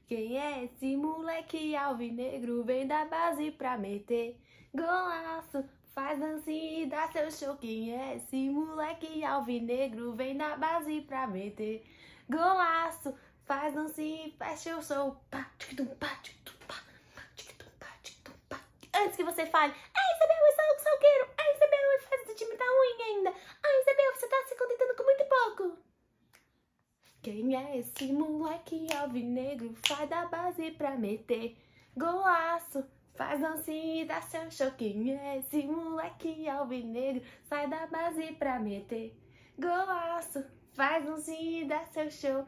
Quem é esse moleque alvinegro? Vem da base pra meter golaço, faz dancinha e dá seu show. Quem é esse moleque alvinegro? Vem da base pra meter golaço, faz dancinha e fecha o show. Antes que você fale, ai Isabel, eu sou o salgueiro, ai Isabel, faz o time tá ruim ainda, ai Isabel, você tá se contentando com muito pouco. Quem é esse moleque alvinegro? Faz da base pra meter golaço, faz dancinha e dá seu show. Quem é esse moleque alvinegro? Sai da base pra meter golaço, faz dancinha e dá seu show.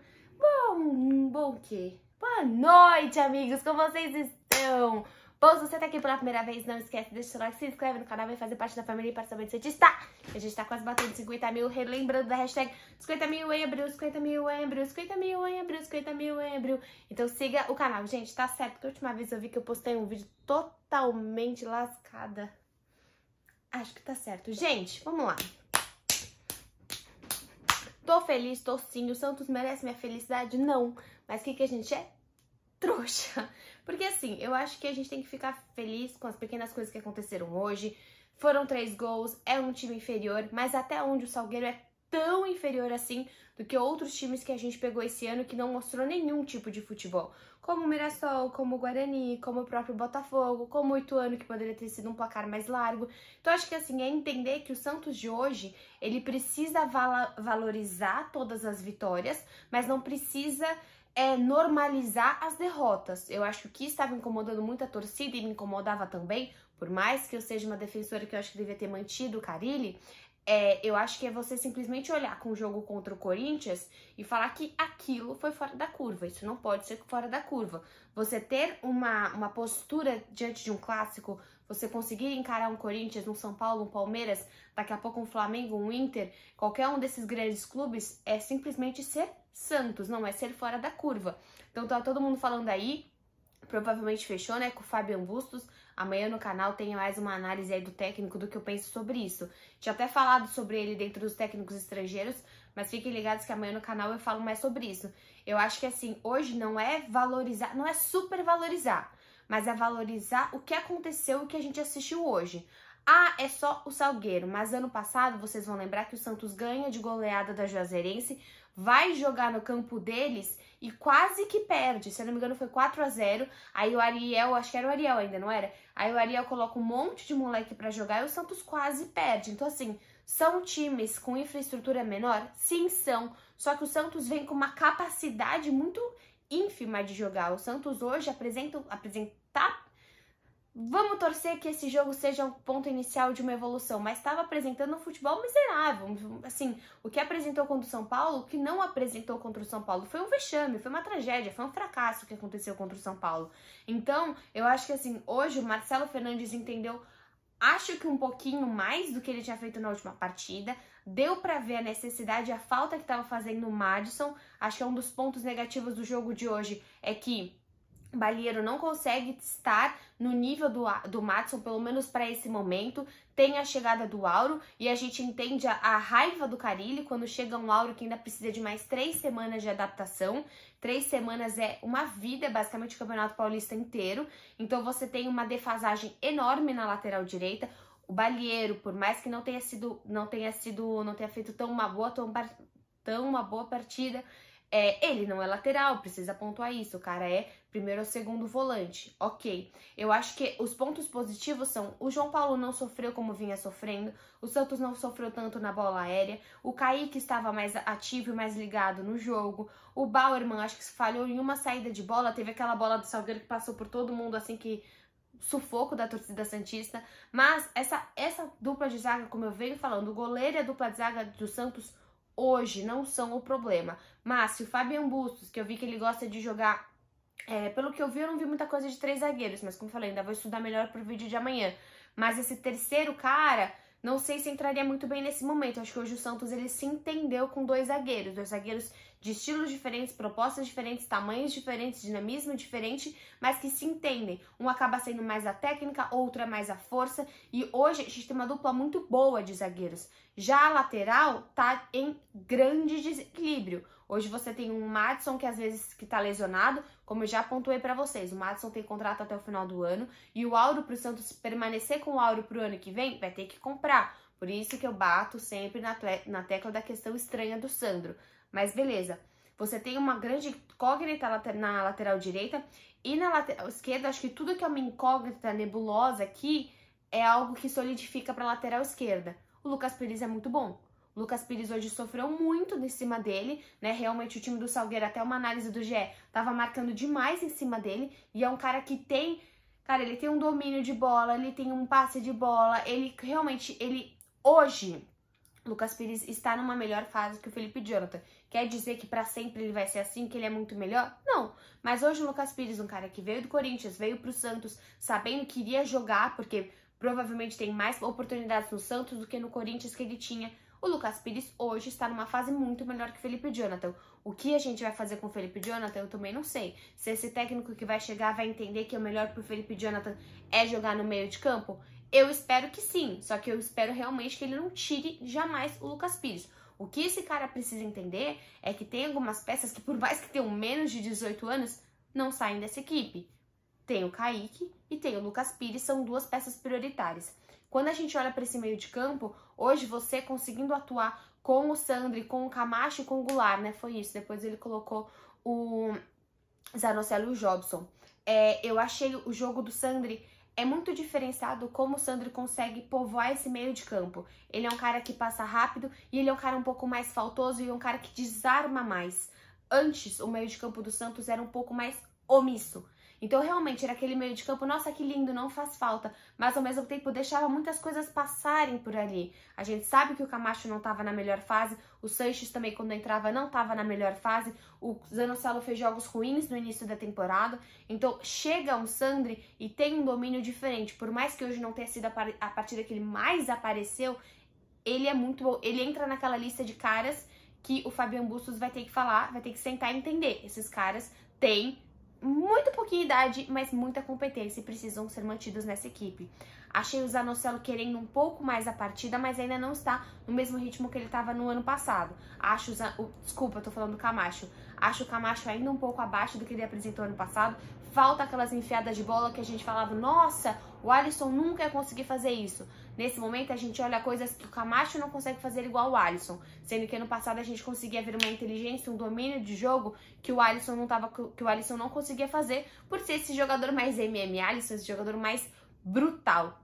Bom quê? Boa noite, amigos, como vocês estão? Bom, se você tá aqui pela primeira vez, não esquece de deixar o like, se inscreve no canal, vem fazer parte da família para saber onde você está. A gente tá quase batendo 50 mil, relembrando da hashtag 50 mil em abril, 50 mil em abril, 50 mil em abril, 50 mil em abril. Então siga o canal. Gente, tá certo, porque a última vez eu vi que eu postei um vídeo totalmente lascada. Acho que tá certo. Gente, vamos lá. Tô feliz, tô sim. O Santos merece minha felicidade? Não. Mas o que a gente é? Trouxa. Porque assim, eu acho que a gente tem que ficar feliz com as pequenas coisas que aconteceram hoje. Foram 3 gols, é um time inferior, mas até onde o Salgueiro é tão inferior assim do que outros times que a gente pegou esse ano que não mostrou nenhum tipo de futebol. Como o Mirassol, como o Guarani, como o próprio Botafogo, como o Ituano, que poderia ter sido um placar mais largo. Então acho que assim, é entender que o Santos de hoje, ele precisa valorizar todas as vitórias, mas não precisa normalizar as derrotas. Eu acho que o que estava incomodando muito a torcida e me incomodava também, por mais que eu seja uma defensora que eu acho que devia ter mantido o Carille, eu acho que é você simplesmente olhar com o jogo contra o Corinthians e falar que aquilo foi fora da curva. Isso não pode ser fora da curva. Você ter uma postura diante de um clássico, você conseguir encarar um Corinthians, um São Paulo, um Palmeiras, daqui a pouco um Flamengo, um Inter, qualquer um desses grandes clubes, é simplesmente ser Santos, não é ser fora da curva. Então tá todo mundo falando aí, provavelmente fechou, né, com o Fabian Bustos. Amanhã no canal tem mais uma análise aí do técnico, do que eu penso sobre isso. Tinha até falado sobre ele dentro dos técnicos estrangeiros, mas fiquem ligados que amanhã no canal eu falo mais sobre isso. Eu acho que assim, hoje não é valorizar, não é super valorizar, mas é valorizar o que aconteceu e o que a gente assistiu hoje. Ah, é só o Salgueiro, mas ano passado vocês vão lembrar que o Santos ganha de goleada da Juazeirense, vai jogar no campo deles e quase que perde. Se eu não me engano foi 4-0, aí o Ariel, acho que era o Ariel ainda, não era? Aí o Ariel coloca um monte de moleque pra jogar e o Santos quase perde. Então assim, são times com infraestrutura menor? Sim, são. Só que o Santos vem com uma capacidade muito ínfima de jogar. O Santos hoje apresentar. Vamos torcer que esse jogo seja um ponto inicial de uma evolução, mas estava apresentando um futebol miserável. Assim, o que apresentou contra o São Paulo, o que não apresentou contra o São Paulo foi um vexame, foi uma tragédia, foi um fracasso que aconteceu contra o São Paulo. Então, eu acho que assim, hoje o Marcelo Fernandes entendeu, acho que um pouquinho mais do que ele tinha feito na última partida. Deu pra ver a necessidade, a falta que estava fazendo o Madison. Acho que é um dos pontos negativos do jogo de hoje é que Balieiro não consegue estar no nível do Madison, pelo menos para esse momento. Tem a chegada do Auro e a gente entende a raiva do Carille quando chega um Auro que ainda precisa de mais 3 semanas de adaptação. 3 semanas é uma vida, é basicamente o Campeonato Paulista inteiro. Então você tem uma defasagem enorme na lateral direita. O Balieiro, por mais que não tenha feito tão uma boa partida, ele não é lateral, precisa pontuar isso, o cara é primeiro ou segundo volante, ok. Eu acho que os pontos positivos são, o João Paulo não sofreu como vinha sofrendo, o Santos não sofreu tanto na bola aérea, o Kaique estava mais ativo e mais ligado no jogo, o Bauerman acho que falhou em uma saída de bola, teve aquela bola do Salgueiro que passou por todo mundo, assim que sufoco da torcida santista, mas essa dupla de zaga, como eu venho falando, o goleiro e a dupla de zaga do Santos hoje não são o problema. Mas se o Fabian Bustos, que eu vi que ele gosta de jogar, pelo que eu vi, eu não vi muita coisa de 3 zagueiros, mas como eu falei, ainda vou estudar melhor pro vídeo de amanhã. Mas esse terceiro cara, não sei se entraria muito bem nesse momento. Eu acho que hoje o Santos ele se entendeu com 2 zagueiros de estilos diferentes, propostas diferentes, tamanhos diferentes, dinamismo diferente, mas que se entendem. Um acaba sendo mais a técnica, outro é mais a força, e hoje a gente tem uma dupla muito boa de zagueiros. Já a lateral tá em grande desequilíbrio. Hoje você tem um Madison que às vezes que tá lesionado, como eu já pontuei pra vocês, o Madison tem contrato até o final do ano, e o Áureo pro Santos permanecer com o Áureo pro ano que vem, vai ter que comprar. Por isso que eu bato sempre na tecla da questão estranha do Sandro. Mas beleza, você tem uma grande incógnita na lateral direita, e na lateral esquerda, acho que tudo que é uma incógnita nebulosa aqui é algo que solidifica pra lateral esquerda. O Lucas Pires é muito bom. O Lucas Pires hoje sofreu muito em cima dele, né? Realmente o time do Salgueiro, até uma análise do GE, tava marcando demais em cima dele. E é um cara que tem... Cara, ele tem um domínio de bola, ele tem um passe de bola, ele realmente... Hoje, o Lucas Pires está numa melhor fase que o Felipe Jonathan. Quer dizer que pra sempre ele vai ser assim, que ele é muito melhor? Não. Mas hoje o Lucas Pires, um cara que veio do Corinthians, veio pro Santos, sabendo que iria jogar, porque provavelmente tem mais oportunidades no Santos do que no Corinthians que ele tinha. O Lucas Pires hoje está numa fase muito melhor que o Felipe Jonathan. O que a gente vai fazer com o Felipe Jonathan, eu também não sei. Se esse técnico que vai chegar vai entender que o melhor pro Felipe Jonathan é jogar no meio de campo, eu espero que sim. Só que eu espero realmente que ele não tire jamais o Lucas Pires. O que esse cara precisa entender é que tem algumas peças que, por mais que tenham menos de 18 anos, não saem dessa equipe. Tem o Kaique e tem o Lucas Pires, são duas peças prioritárias. Quando a gente olha para esse meio de campo, hoje você conseguindo atuar com o Sandri, com o Camacho e com o Goulart, né? Foi isso. Depois ele colocou o Zanocelo e o Jobson. Eu achei o jogo do Sandri muito diferenciado, como o Sandri consegue povoar esse meio de campo. Ele é um cara que passa rápido e ele é um cara um pouco mais faltoso e um cara que desarma mais. Antes, o meio de campo do Santos era um pouco mais omisso. Então, realmente, era aquele meio de campo, nossa, que lindo, não faz falta. Mas, ao mesmo tempo, deixava muitas coisas passarem por ali. A gente sabe que o Camacho não estava na melhor fase. O Sanches também, quando entrava, não estava na melhor fase. O Zanocelo fez jogos ruins no início da temporada. Então, chega um Sandri e tem um domínio diferente. Por mais que hoje não tenha sido a partida que ele mais apareceu, ele é muito bom. Ele entra naquela lista de caras que o Fabian Bustos vai ter que falar, vai ter que sentar e entender. Esses caras têm muito pouquinha idade, mas muita competência e precisam ser mantidos nessa equipe. Achei o Zanocelo querendo um pouco mais a partida, mas ainda não está no mesmo ritmo que ele estava no ano passado. Desculpa, eu tô falando do Camacho. Acho o Camacho ainda um pouco abaixo do que ele apresentou ano passado. Falta aquelas enfiadas de bola que a gente falava, nossa, o Alisson nunca ia conseguir fazer isso. Nesse momento a gente olha coisas que o Camacho não consegue fazer igual o Alisson, sendo que ano passado a gente conseguia ver uma inteligência, um domínio de jogo que o Alisson não conseguia fazer por ser esse jogador mais Alisson, esse jogador mais brutal.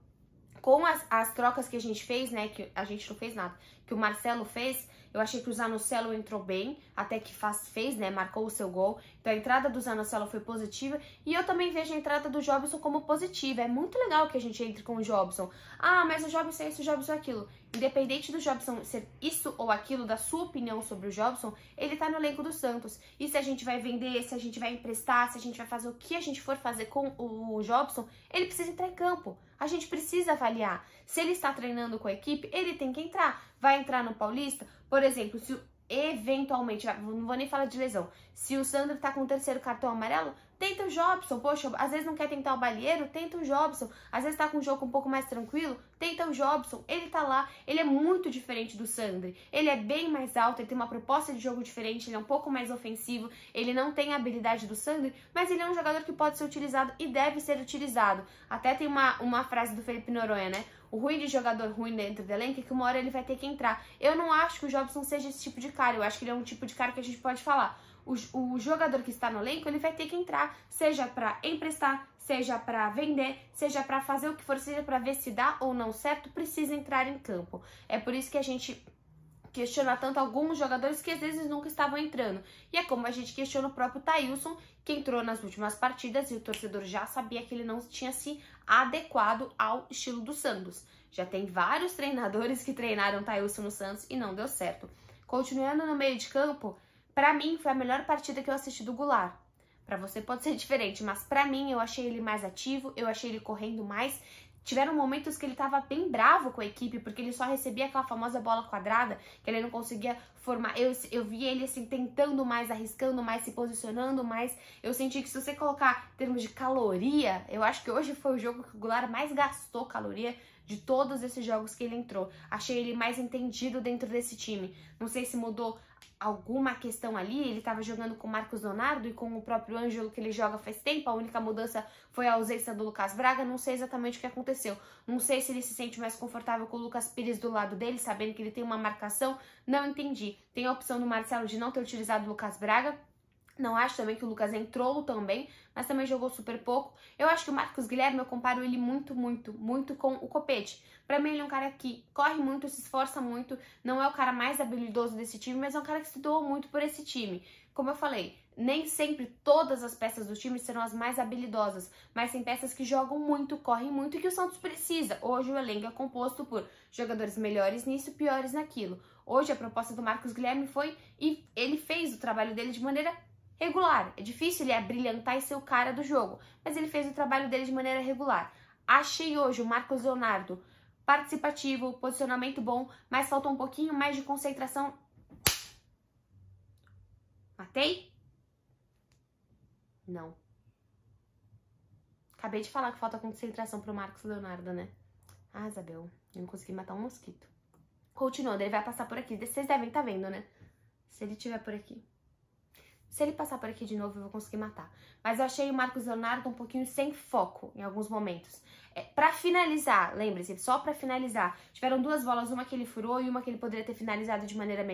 Com as trocas que a gente fez, né, que a gente não fez nada, que o Marcelo fez, eu achei que o Zanocelo entrou bem, até que fez, né, marcou o seu gol. Então a entrada do Zanocelo foi positiva e eu também vejo a entrada do Jobson como positiva. É muito legal que a gente entre com o Jobson. Ah, mas o Jobson é isso, o Jobson é aquilo. Independente do Jobson ser isso ou aquilo, da sua opinião sobre o Jobson, ele tá no elenco do Santos. E se a gente vai vender, se a gente vai emprestar, se a gente vai fazer o que a gente for fazer com o Jobson, ele precisa entrar em campo. A gente precisa avaliar. Se ele está treinando com a equipe, ele tem que entrar. Vai entrar no Paulista? Por exemplo, se eventualmente, não vou nem falar de lesão, se o Sandro tá com o terceiro cartão amarelo, tenta o Jobson. Poxa, às vezes não quer tentar o Balieiro, tenta o Jobson. Às vezes tá com um jogo um pouco mais tranquilo, tenta o Jobson. Ele tá lá, ele é muito diferente do Sandri. Ele é bem mais alto, ele tem uma proposta de jogo diferente, ele é um pouco mais ofensivo, ele não tem a habilidade do Sandri, mas ele é um jogador que pode ser utilizado e deve ser utilizado. Até tem uma frase do Felipe Noronha, né? O ruim de jogador ruim dentro do elenco é que uma hora ele vai ter que entrar. Eu não acho que o Jobson seja esse tipo de cara, eu acho que ele é um tipo de cara que a gente pode falar. O jogador que está no elenco, ele vai ter que entrar, seja para emprestar, seja para vender, seja para fazer o que for, seja para ver se dá ou não certo, precisa entrar em campo. É por isso que a gente questiona tanto alguns jogadores que às vezes nunca estavam entrando. E é como a gente questiona o próprio Thailson, que entrou nas últimas partidas e o torcedor já sabia que ele não tinha se adequado ao estilo do Santos. Já tem vários treinadores que treinaram o Thailson no Santos e não deu certo. Continuando no meio de campo, pra mim foi a melhor partida que eu assisti do Goulart. Pra você pode ser diferente, mas pra mim eu achei ele mais ativo, eu achei ele correndo mais. Tiveram momentos que ele tava bem bravo com a equipe, porque ele só recebia aquela famosa bola quadrada, que ele não conseguia formar. Eu vi ele assim, tentando mais, arriscando mais, se posicionando mais. Eu senti que se você colocar em termos de caloria, eu acho que hoje foi o jogo que o Goulart mais gastou caloria de todos esses jogos que ele entrou. Achei ele mais entendido dentro desse time. Não sei se mudou alguma questão ali, ele estava jogando com o Marcos Leonardo e com o próprio Ângelo, que ele joga faz tempo, a única mudança foi a ausência do Lucas Braga, não sei exatamente o que aconteceu, não sei se ele se sente mais confortável com o Lucas Pires do lado dele, sabendo que ele tem uma marcação, não entendi. Tem a opção do Marcelo de não ter utilizado o Lucas Braga, não acho também que o Lucas entrou também, mas também jogou super pouco. Eu acho que o Marcos Guilherme, eu comparo ele muito com o Copete. Pra mim ele é um cara que corre muito, se esforça muito, não é o cara mais habilidoso desse time, mas é um cara que se doou muito por esse time. Como eu falei, nem sempre todas as peças do time serão as mais habilidosas, mas tem peças que jogam muito, correm muito e que o Santos precisa. Hoje o elenco é composto por jogadores melhores nisso e piores naquilo. Hoje a proposta do Marcos Guilherme foi, e ele fez o trabalho dele de maneira regular. É difícil ele abrilhantar e ser o cara do jogo, mas ele fez o trabalho dele de maneira regular. Achei hoje o Marcos Leonardo participativo, posicionamento bom, mas faltou um pouquinho mais de concentração. Matei? Não. Acabei de falar que falta concentração pro Marcos Leonardo, né? Ah, Isabel, eu não consegui matar um mosquito. Continuando, ele vai passar por aqui. Vocês devem estar vendo, né? Se ele estiver por aqui. Se ele passar por aqui de novo, eu vou conseguir matar. Mas eu achei o Marcos Leonardo um pouquinho sem foco em alguns momentos. Pra finalizar, lembre-se, só pra finalizar, tiveram duas bolas, uma que ele furou e uma que ele poderia ter finalizado de maneira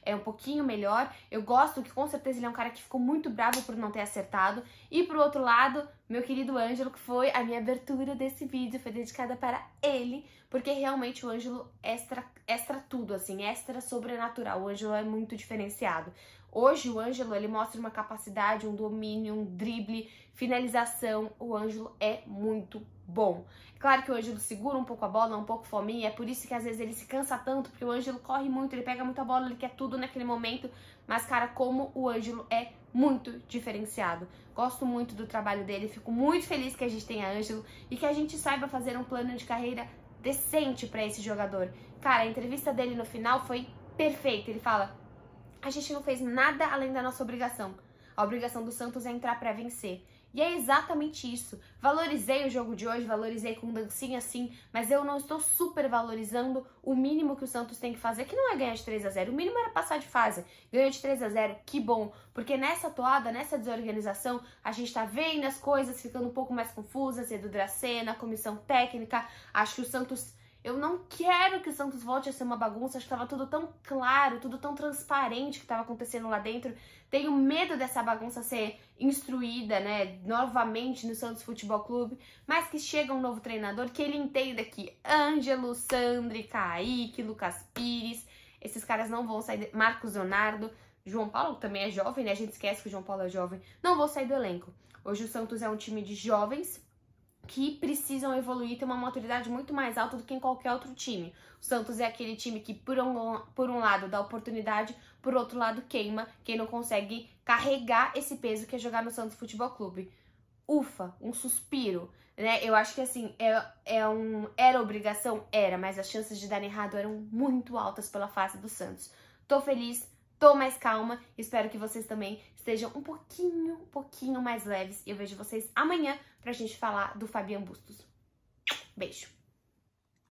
um pouquinho melhor. Eu gosto que com certeza ele é um cara que ficou muito bravo por não ter acertado. E pro outro lado, meu querido Ângelo, que foi a minha abertura desse vídeo, foi dedicada para ele, porque realmente o Ângelo extra tudo, assim, extra sobrenatural. O Ângelo é muito diferenciado. Hoje o Ângelo, ele mostra uma capacidade, um domínio, um drible, finalização. O Ângelo é muito bom. Claro que o Ângelo segura um pouco a bola, é um pouco fominha, é por isso que às vezes ele se cansa tanto, porque o Ângelo corre muito, ele pega muita bola, ele quer tudo naquele momento. Mas, cara, como o Ângelo é muito diferenciado. Gosto muito do trabalho dele, fico muito feliz que a gente tenha Ângelo e que a gente saiba fazer um plano de carreira decente pra esse jogador. Cara, a entrevista dele no final foi perfeita. Ele fala: a gente não fez nada além da nossa obrigação. A obrigação do Santos é entrar pra vencer. E é exatamente isso. Valorizei o jogo de hoje, valorizei com dancinha sim, mas eu não estou super valorizando o mínimo que o Santos tem que fazer, que não é ganhar de 3-0. O mínimo era passar de fase. Ganhou de 3-0, que bom. Porque nessa toada, nessa desorganização, a gente tá vendo as coisas ficando um pouco mais confusas. Edu Dracena, comissão técnica. Acho que o Santos... Eu não quero que o Santos volte a ser uma bagunça, acho que estava tudo tão claro, tudo tão transparente que estava acontecendo lá dentro. Tenho medo dessa bagunça ser instruída, né, novamente no Santos Futebol Clube, mas que chega um novo treinador, que ele entenda que Ângelo, Sandri, Kaique, Lucas Pires, esses caras não vão sair, Marcos Leonardo, João Paulo também é jovem, né, a gente esquece que o João Paulo é jovem, não vão sair do elenco. Hoje o Santos é um time de jovens, que precisam evoluir, ter uma maturidade muito mais alta do que em qualquer outro time. O Santos é aquele time que, por um lado, dá oportunidade, por outro lado, queima quem não consegue carregar esse peso que é jogar no Santos Futebol Clube. Ufa, um suspiro, né? Eu acho que, assim, era obrigação? Era, mas as chances de dar errado eram muito altas pela face do Santos. Tô feliz, tô mais calma, espero que vocês também estejam um pouquinho mais leves. E eu vejo vocês amanhã pra gente falar do Fabian Bustos. Beijo!